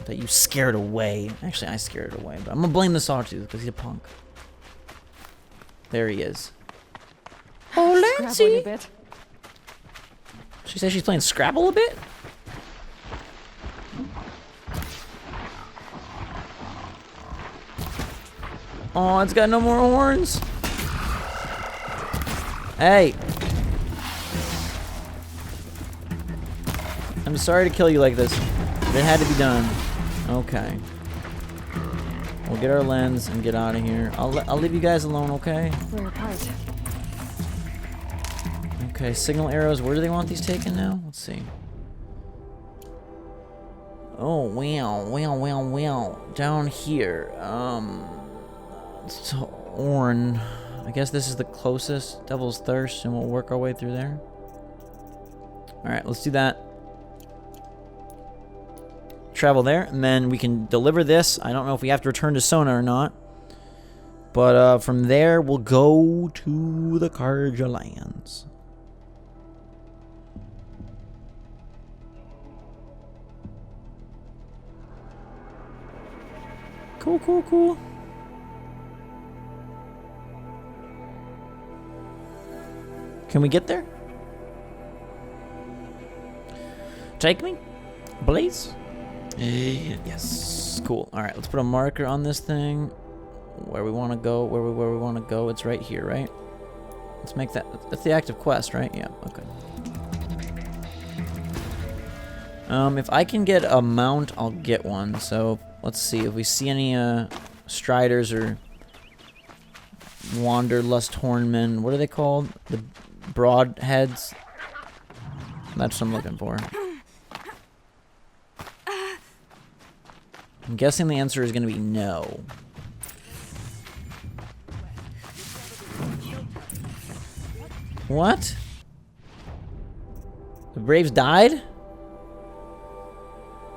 that you scared away. Actually, I scared it away, but I'm gonna blame the sawtooth because he's a punk. There he is. Oh, Lancy! She says she's playing Scrabble a bit? Oh, it's got no more horns. Hey. I'm sorry to kill you like this, but it had to be done. Okay. We'll get our lens and get out of here. I'll leave you guys alone, okay? We're apart. Okay, signal arrows. Where do they want these taken now? Let's see. Oh, wow. Down here. So, Orn. I guess this is the closest. Devil's Thirst, and we'll work our way through there. Alright, let's do that. Travel there, and then we can deliver this. I don't know if we have to return to Sona or not. But from there, we'll go to the Karja lands. Cool. Can we get there? Take me, please. Yes. Cool. All right, let's put a marker on this thing. Where we want to go. Where we want to go. It's right here, right? Let's make that. That's the active quest, right? Yeah. Okay. If I can get a mount, I'll get one. So let's see if we see any striders or wanderlust hornmen. What are they called? The broadheads. That's what I'm looking for. I'm guessing the answer is going to be no. What? The Braves died?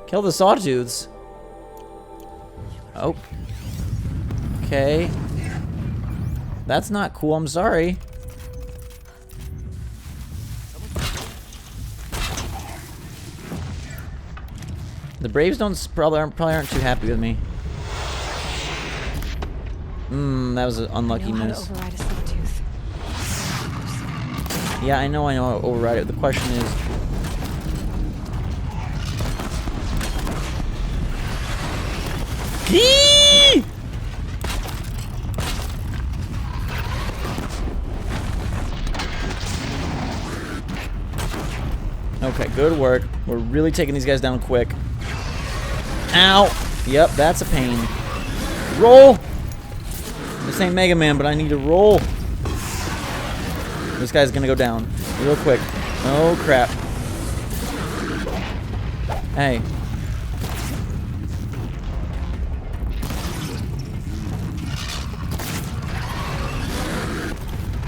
Kill the sawtooths. Oh. Okay. That's not cool, I'm sorry. The Braves probably aren't too happy with me. That was an unlucky miss. Yeah, I know how to override it. The question is, okay, good work. We're really taking these guys down quick. Ow! Yep, that's a pain. Roll! This ain't Mega Man, but I need to roll. This guy's gonna go down real quick. Oh, crap. Hey.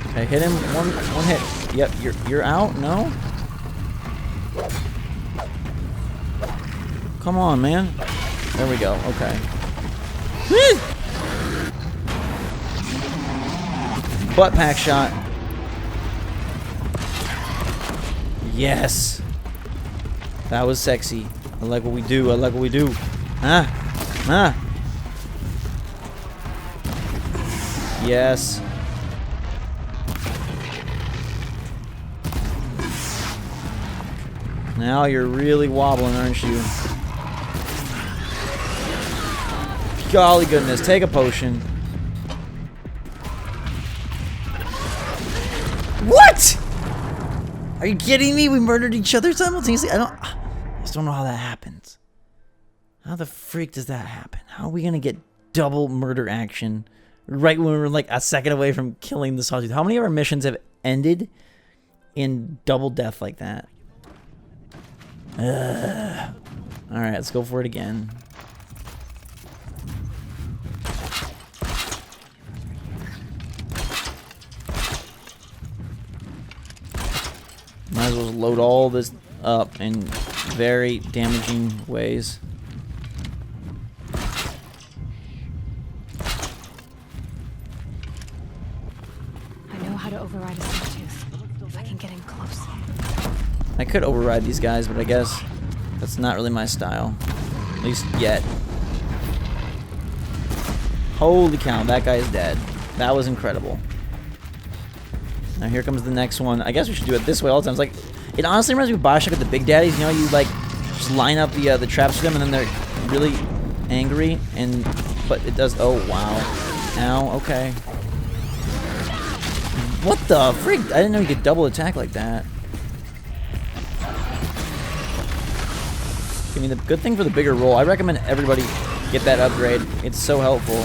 Okay, hit him. One hit. Yep, you're out? No? Come on, man. There we go. Okay. Butt pack shot. Yes. That was sexy. I like what we do. Yes. Now you're really wobbling, aren't you? Golly goodness, take a potion. What? Are you kidding me? We murdered each other simultaneously? I just don't know how that happens. How the freak does that happen? How are we gonna get double murder action right when we're like a second away from killing the sawtooth? How many of our missions have ended in double death like that? Alright, let's go for it again. Might as well load all this up in very damaging ways. I know how to override a sawtooth. If I can get in close. I could override these guys, but I guess that's not really my style. least yet. Holy cow, that guy is dead. That was incredible. Now here comes the next one. I guess we should do it this way all the time. It's like, it honestly reminds me of Bioshock with the big daddies. You know, you like just line up the traps for them, and then they're really angry. But it does. Oh wow. Ow. Okay. What the freak? I didn't know you could double attack like that. I mean, the good thing for the bigger roll, I recommend everybody get that upgrade. It's so helpful.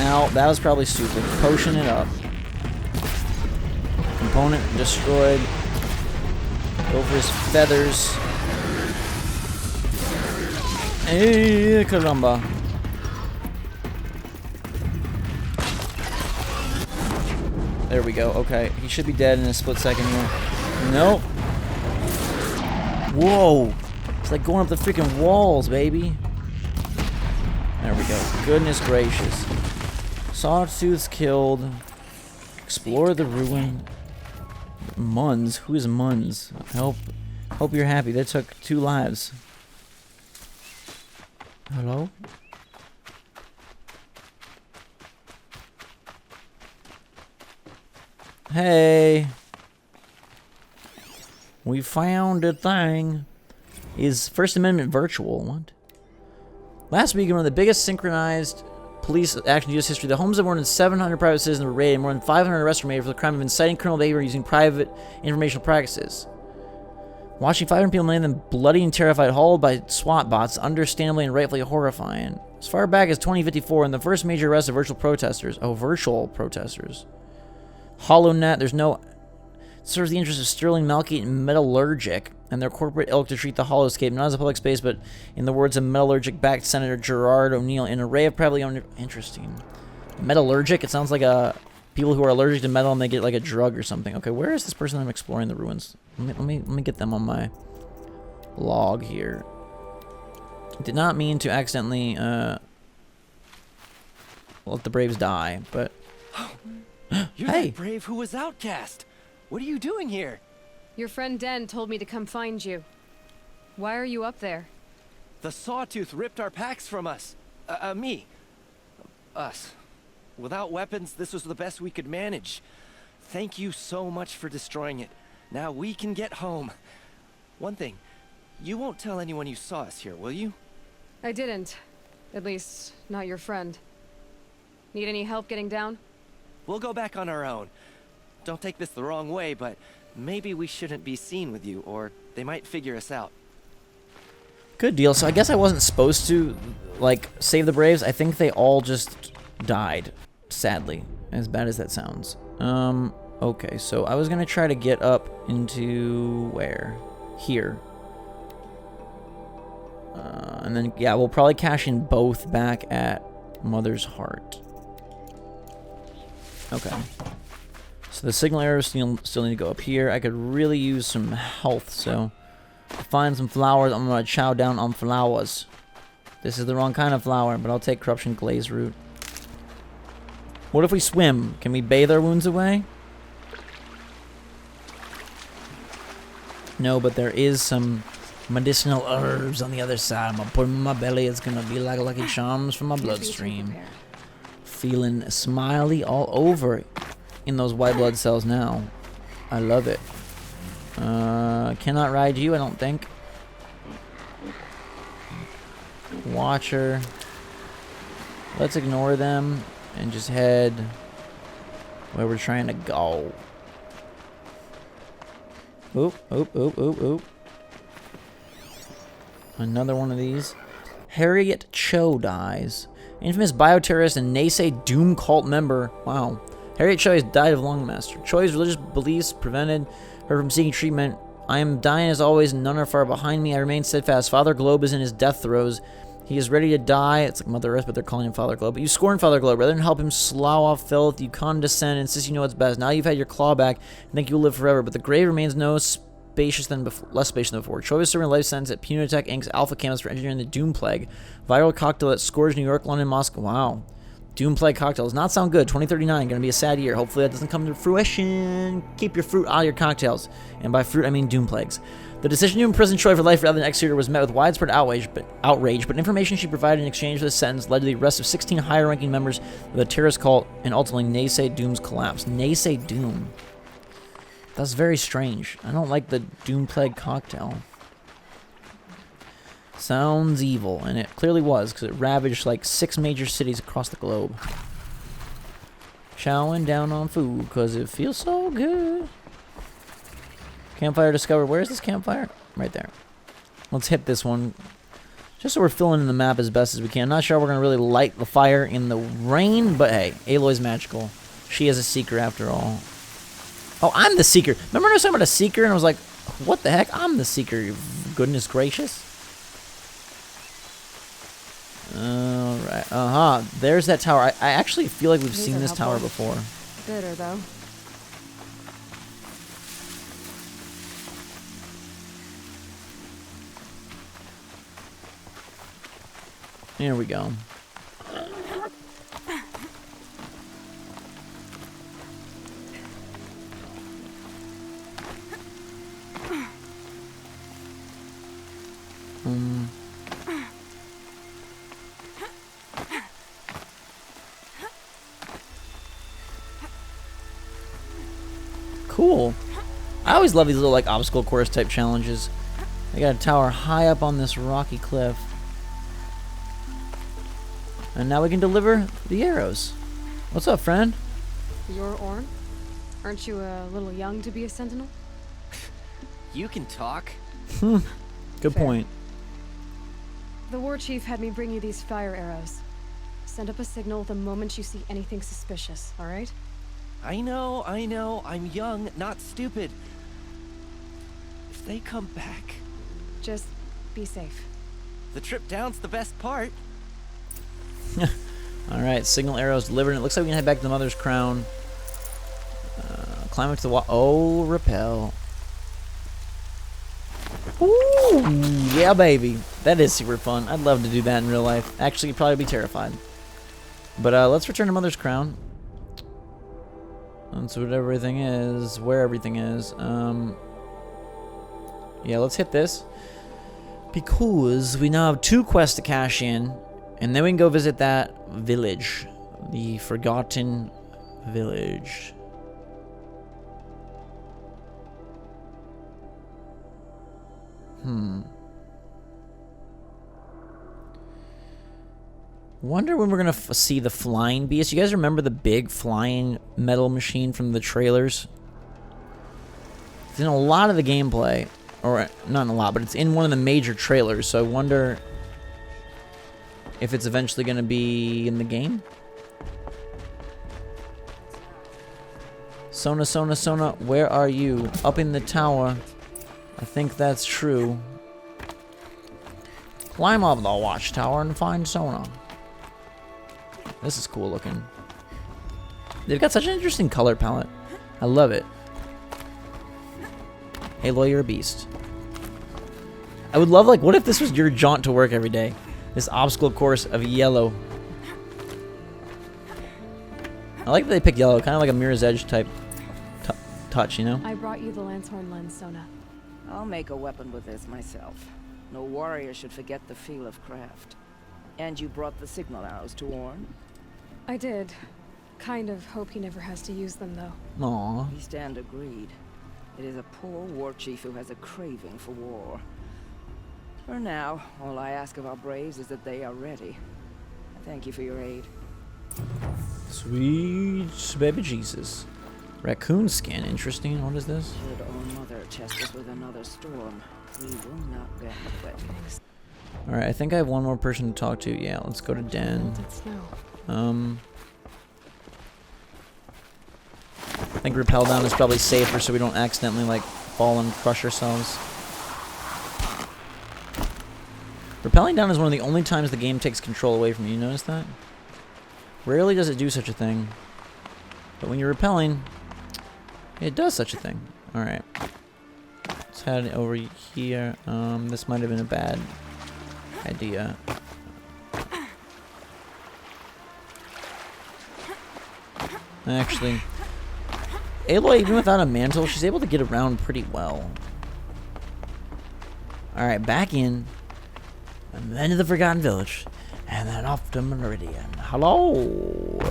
Ow, that was probably stupid. Potion it up. Component destroyed. Go for his feathers. Hey, caramba. There we go. Okay, he should be dead in a split second here. Nope. Whoa. It's like going up the freaking walls, baby. There we go. Goodness gracious. Sawtooth's killed. Explore the ruin. Muns? Who is Muns? Hope you're happy. That took 2 lives. Hello? Hey. We found a thing. Is First Amendment virtual? What? Last week, in one of the biggest synchronized police action in U.S. history, the homes of more than 700 private citizens were raided, and more than 500 arrests were made for the crime of inciting criminal behavior using private informational practices. Watching 500 people, many of them bloody and terrified, hauled by SWAT bots, understandably and rightfully horrifying. As far back as 2054, and the first major arrest of virtual protesters. Oh, virtual protesters. HollowNet, there's no... It serves the interests of Sterling Malky and Metallurgic and their corporate ilk to treat the Hollowscape not as a public space, but in the words of Metallurgic-backed Senator Gerard O'Neill, an array of privately owned... Interesting. Metallurgic? It sounds like people who are allergic to metal and they get like a drug or something. Okay, where is this person I'm exploring the ruins? Let me get them on my log here. Did not mean to accidentally let the Braves die, but... You're Hey! that brave who was outcast. What are you doing here? Your friend Den told me to come find you. Why are you up there? The sawtooth ripped our packs from us. Me. Us. Without weapons, this was the best we could manage. Thank you so much for destroying it. Now we can get home. One thing, you won't tell anyone you saw us here, will you? I didn't. At least, not your friend. Need any help getting down? We'll go back on our own. Don't take this the wrong way, but maybe we shouldn't be seen with you, or they might figure us out. Good deal. So I guess I wasn't supposed to, like, save the Braves. I think they all just died, sadly, as bad as that sounds. Okay, so I was gonna try to get up into where? Here. And then, yeah, we'll probably cash in both back at Mother's Heart. Okay. So the signal arrows still need to go up here. I could really use some health, so find some flowers. I'm gonna chow down on flowers. This is the wrong kind of flower, but I'll take corruption glaze root. What if we swim? Can we bathe our wounds away? No, but there is some medicinal herbs on the other side. I'm gonna put them in my belly. It's gonna be like Lucky Charms from my bloodstream. Feeling smiley all over in those white blood cells now. I love it. Cannot ride you, I don't think. Watcher. Let's ignore them and just head where we're trying to go. Oop, oop, oop, oop, oop. Another one of these. Harriet Cho dies. Infamous bioterrorist and Naysay Doom cult member. Wow. Harriet Cho has died of lung master. Choi's religious beliefs prevented her from seeking treatment. I am dying as always, and none are far behind me. I remain steadfast. Father Globe is in his death throes. He is ready to die. It's like Mother Earth, but they're calling him Father Globe. But you scorn Father Globe. Rather than help him slough off filth, you condescend and insist you know what's best. Now you've had your claw back and think you'll live forever, but the grave remains less spacious than before. Choi was serving a life sentence at Punitech Inc.'s Alpha Campus for engineering the Doom Plague. Viral cocktail that scourged New York, London, Moscow. Wow. Doom Plague cocktail does not sound good. 2039, gonna be a sad year. Hopefully that doesn't come to fruition. Keep your fruit out of your cocktails. And by fruit, I mean Doom Plagues. The decision to imprison Troy for life rather than execute her was met with widespread outrage, but information she provided in exchange for the sentence led to the arrest of 16 higher-ranking members of the terrorist cult and ultimately Naysay Doom's collapse. Naysay Doom. That's very strange. I don't like the Doom Plague cocktail. Sounds evil, and it clearly was, because it ravaged like 6 major cities across the globe. Chowing down on food, because it feels so good. Campfire discovered. Where is this campfire? Right there. Let's hit this one. Just so we're filling in the map as best as we can. I'm not sure we're going to really light the fire in the rain, but hey, Aloy's magical. She is a seeker after all. Oh, I'm the seeker. Remember I was talking about a seeker, and I was like, what the heck? I'm the seeker. Goodness gracious. Alright, there's that tower. I actually feel like we've seen this tower before. Bitter, though. Here we go. Cool. I always love these little like obstacle course type challenges. I got a tower high up on this rocky cliff. And now we can deliver the arrows. What's up, friend? You're Orn? Aren't you a little young to be a sentinel? You can talk. Good Fair. point. The war chief had me bring you these fire arrows. Send up a signal the moment you see anything suspicious, alright? I know. I'm young, not stupid. If they come back... Just be safe. The trip down's the best part. Alright, signal arrows delivered. It looks like we can head back to the Mother's Crown. Climb up to the wall. Oh, rappel. Ooh, yeah, baby. That is super fun. I'd love to do that in real life. Actually, you'd probably be terrified. But let's return to Mother's Crown. That's what everything is. Where everything is. Yeah, let's hit this. Because we now have 2 quests to cash in. And then we can go visit that village. The Forgotten Village. Wonder when we're gonna see the flying beast. You guys remember the big flying metal machine from the trailers? It's in a lot of the gameplay, or not in a lot, but it's in one of the major trailers. So I wonder if it's eventually gonna be in the game. Sona, Sona, Sona, where are you? Up in the tower. I think that's true. Climb up the watchtower and find Sona. This is cool looking. They've got such an interesting color palette. I love it. Aloy, you're a beast. I would love, like, what if this was your jaunt to work every day? This obstacle course of yellow. I like that they picked yellow, kind of like a Mirror's Edge type touch, you know? I brought you the Lancehorn lens, Sona. I'll make a weapon with this myself. No warrior should forget the feel of craft. And you brought the signal arrows to Orn? I did. Kind of hope he never has to use them, though. Aww. We stand agreed. It is a poor war chief who has a craving for war. For now, all I ask of our braves is that they are ready. Thank you for your aid. Sweet baby Jesus. Raccoon skin, interesting. What is this? Should our mother test us with another storm, we will not bend the wet. Alright, I think I have one more person to talk to. Yeah, let's go to Den. Melted snow. I think rappel down is probably safer so we don't accidentally like fall and crush ourselves. Rappelling down is one of the only times the game takes control away from you. You notice that? Rarely does it do such a thing. But when you're rappelling, it does such a thing. Alright. Let's head over here. This might have been a bad idea. Actually, Aloy, even without a mantle, she's able to get around pretty well. Alright, back in. And then to the Forgotten Village. And then off to Meridian. Hello!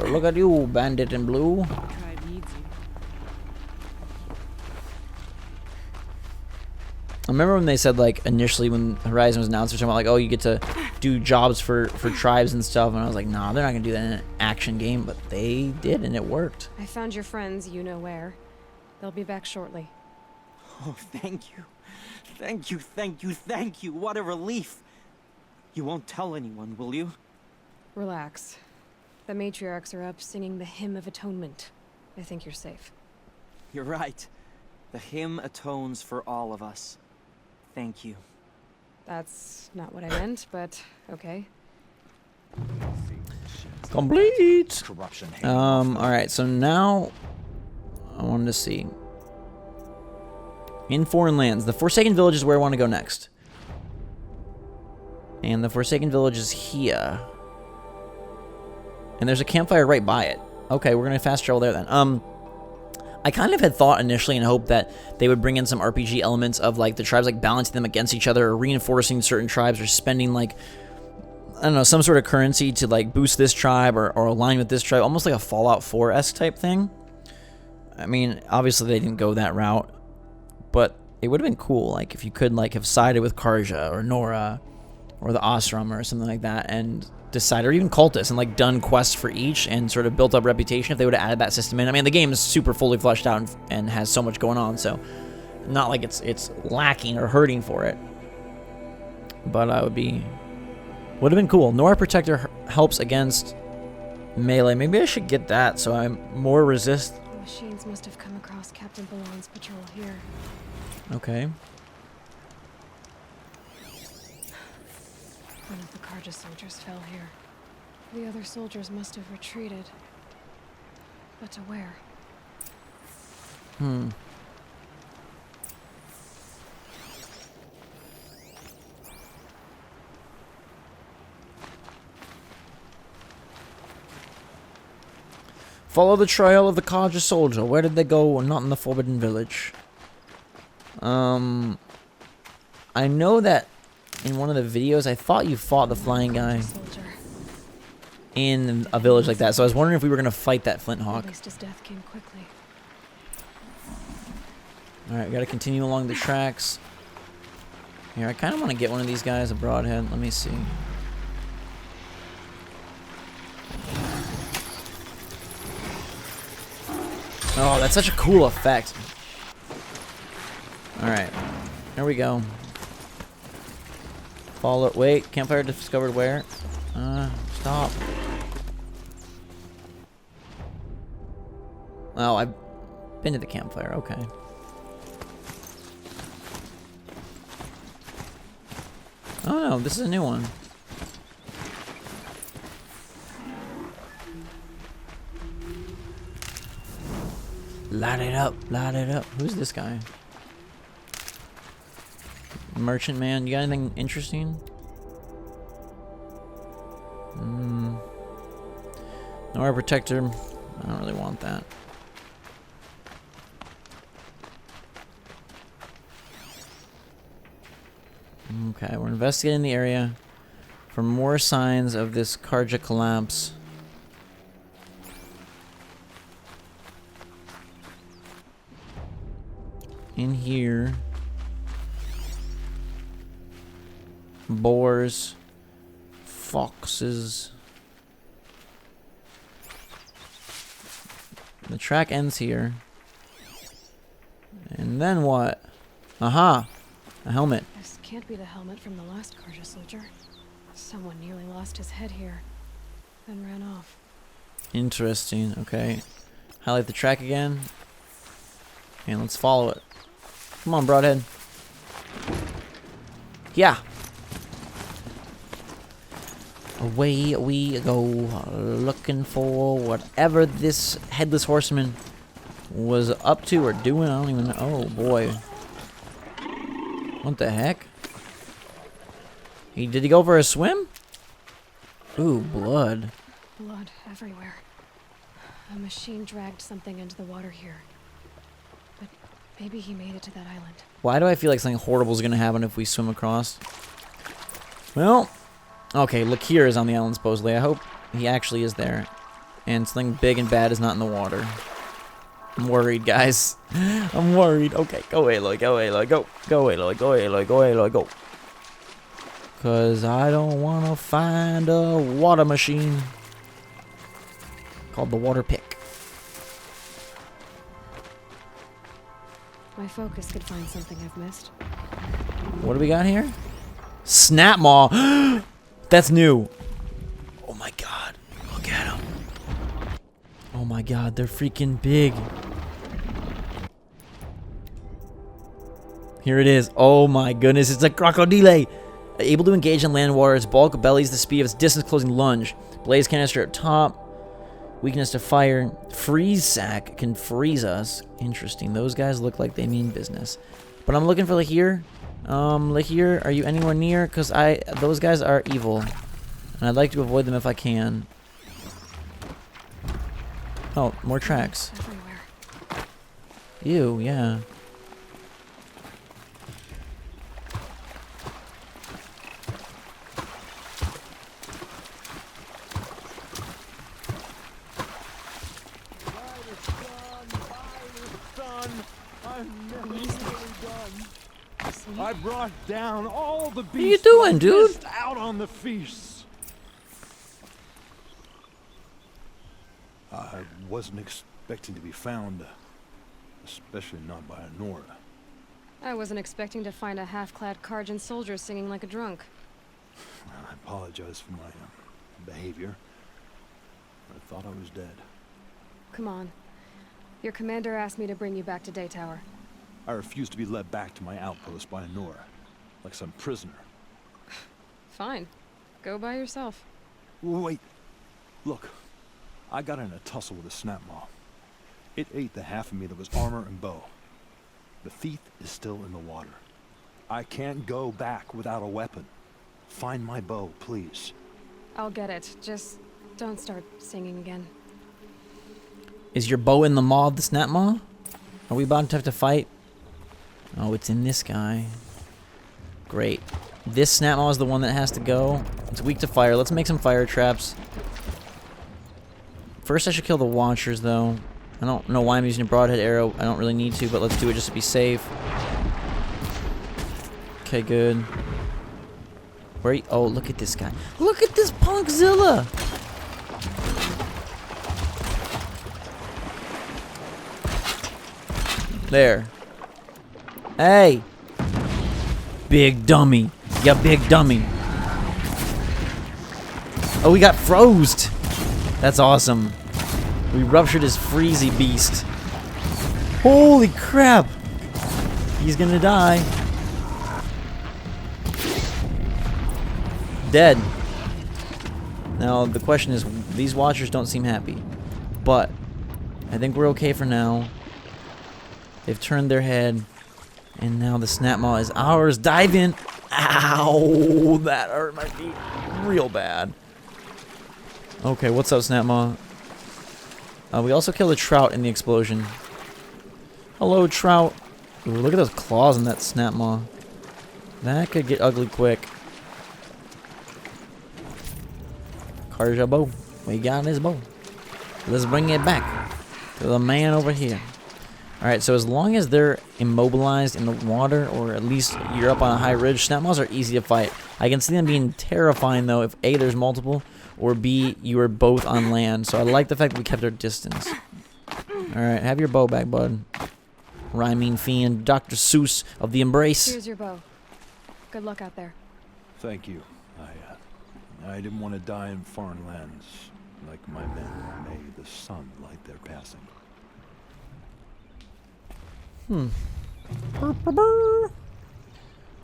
Look at you, bandit in blue. I remember when they said, like, initially when Horizon was announced, they were talking about, like, oh, you get to do jobs for tribes and stuff. And I was like, nah, they're not going to do that in an action game. But they did, and it worked. I found your friends, you know where. They'll be back shortly. Oh, thank you. Thank you, thank you, thank you. What a relief. You won't tell anyone, will you? Relax. The matriarchs are up singing the Hymn of Atonement. I think you're safe. You're right. The hymn atones for all of us. Thank you. That's not what I meant, but okay. Complete! Alright, so now I wanted to see. In foreign lands, the Forsaken Village is where I want to go next. And the Forsaken Village is here. And there's a campfire right by it. Okay, we're gonna fast travel there then. I kind of had thought initially and hoped that they would bring in some RPG elements of like the tribes like balancing them against each other or reinforcing certain tribes or spending like, I don't know, some sort of currency to like boost this tribe or align with this tribe, almost like a Fallout 4-esque type thing. I mean, obviously they didn't go that route, but it would have been cool, like if you could like have sided with Karja or Nora or the Osram or something like that and decided, or even cultists, and like done quests for each and sort of built up reputation if they would have added that system in. I mean, the game is super fully fleshed out and has so much going on, so not like it's lacking or hurting for it. But would have been cool. Nora Protector helps against melee. Maybe I should get that so I'm more resist. The machines must have come across Captain Balon's patrol here. Okay. One of the Karja soldiers fell here. The other soldiers must have retreated. But to where? Follow the trail of the Karja soldier. Where did they go? Not in the Forbidden Village. I know that in one of the videos, I thought you fought the flying guy in a village like that. So I was wondering if we were going to fight that Flint Hawk. At least his death came quickly. Alright, got to continue along the tracks. Here, I kind of want to get one of these guys a broadhead. Let me see. Oh, that's such a cool effect. Alright, there we go. Follow. Wait, campfire discovered where? Stop. Oh, I've been to the campfire. Okay. Oh no, this is a new one. Light it up, light it up. Who's this guy? Merchant man, you got anything interesting? Nora Protector. I don't really want that. Okay, we're investigating the area for more signs of this Karja collapse. In here. Boars. Foxes. The track ends here. And then what? Aha! A helmet. This can't be the helmet from the last Karja soldier. Someone nearly lost his head here, then ran off. Interesting. Okay. Highlight the track again. And let's follow it. Come on, broadhead. Yeah. Away we go, looking for whatever this headless horseman was up to or doing. I don't even know. Oh boy. What the heck? Did he go for a swim? Ooh, blood. Blood everywhere. A machine dragged something into the water here. But maybe he made it to that island. Why do I feel like something horrible is going to happen if we swim across? Well, okay, Lakir is on the island supposedly. I hope he actually is there. And something big and bad is not in the water. I'm worried, guys. I'm worried. Okay, go Aloy, go Aloy, go. Go Aloy, go Aloy, go Aloy, go. Because I don't want to find a water machine called the water pick. My focus could find something I've missed. What do we got here? Snapmaw. That's new. Oh my god. Look at them. Oh my god, they're freaking big. Here it is. Oh my goodness, it's a crocodile. Able to engage in land and water, its bulk bellies the speed of its distance closing lunge. Blaze canister at top. Weakness to fire. Freeze sack can freeze us. Interesting. Those guys look like they mean business. But I'm looking for Lahir. Lahir, are you anywhere near? Because those guys are evil. And I'd like to avoid them if I can. Oh, more tracks. Everywhere. Ew, yeah. I brought down all the beasts. What are you doing, dude? Missed out on the feasts. I wasn't expecting to be found, especially not by Nora. I wasn't expecting to find a half-clad Karjan soldier singing like a drunk. I apologize for my behavior. I thought I was dead. Come on. Your commander asked me to bring you back to Day Tower. I refused to be led back to my outpost by Nora, like some prisoner. Fine. Go by yourself. Wait. Look. I got in a tussle with a snapmaw. It ate the half of me that was armor and bow. The thief is still in the water. I can't go back without a weapon. Find my bow, please. I'll get it. Just don't start singing again. Is your bow in the maw of the Snapmaw? Are we about to have to fight? Oh, it's in this guy. Great. This Snapmaw is the one that has to go. It's weak to fire. Let's make some fire traps. First, I should kill the Watchers, though. I don't know why I'm using a broadhead arrow. I don't really need to, but let's do it just to be safe. Okay, good. Where are you? Oh, look at this guy. Look at this Punkzilla! There. Hey! Big dummy. Ya big dummy. Oh, we got frozed. That's awesome. We ruptured his freezy beast. Holy crap! He's gonna die. Dead. Now, the question is, these Watchers don't seem happy. But, I think we're okay for now. They've turned their head. And now the Snapmaw is ours. Dive in. Ow! That hurt my feet real bad. Okay, what's up, Snapmaw? We also killed a trout in the explosion. Hello, trout. Ooh, look at those claws on that Snapmaw. That could get ugly quick. Karja bow. We got his bow. Let's bring it back to the man over here. Alright, so as long as they're immobilized in the water, or at least you're up on a high ridge, Snapmaws are easy to fight. I can see them being terrifying, though, if A, there's multiple, or B, you are both on land. So I like the fact that we kept our distance. Alright, have your bow back, bud. Rhyming fiend, Dr. Seuss of the Embrace. Here's your bow. Good luck out there. Thank you. I didn't want to die in foreign lands, like my men. May the sun light their passing.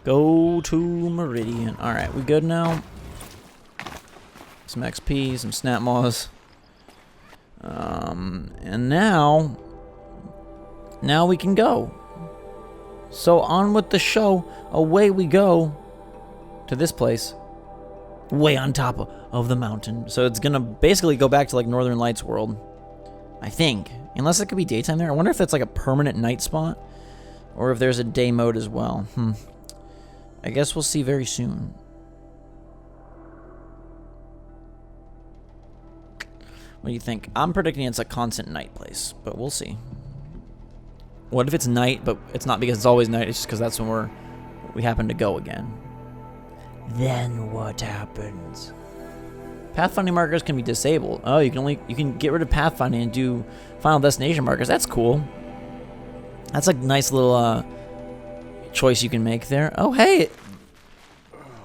Go to Meridian. Alright, we good now? Some XP, some Snapmaws. And now we can go. So on with the show. Away we go to this place. Way on top of the mountain. So it's gonna basically go back to like Northern Lights world. I think. Unless it could be daytime there. I wonder if that's like a permanent night spot. Or if there's a day mode as well. I guess we'll see very soon. What do you think? I'm predicting it's a constant night place, but we'll see. What if it's night, but it's not because it's always night, it's just because that's when we happen to go again. Then what happens? Pathfinding markers can be disabled. Oh, you can get rid of pathfinding and do final destination markers. That's cool. That's a nice little choice you can make there. Oh, hey,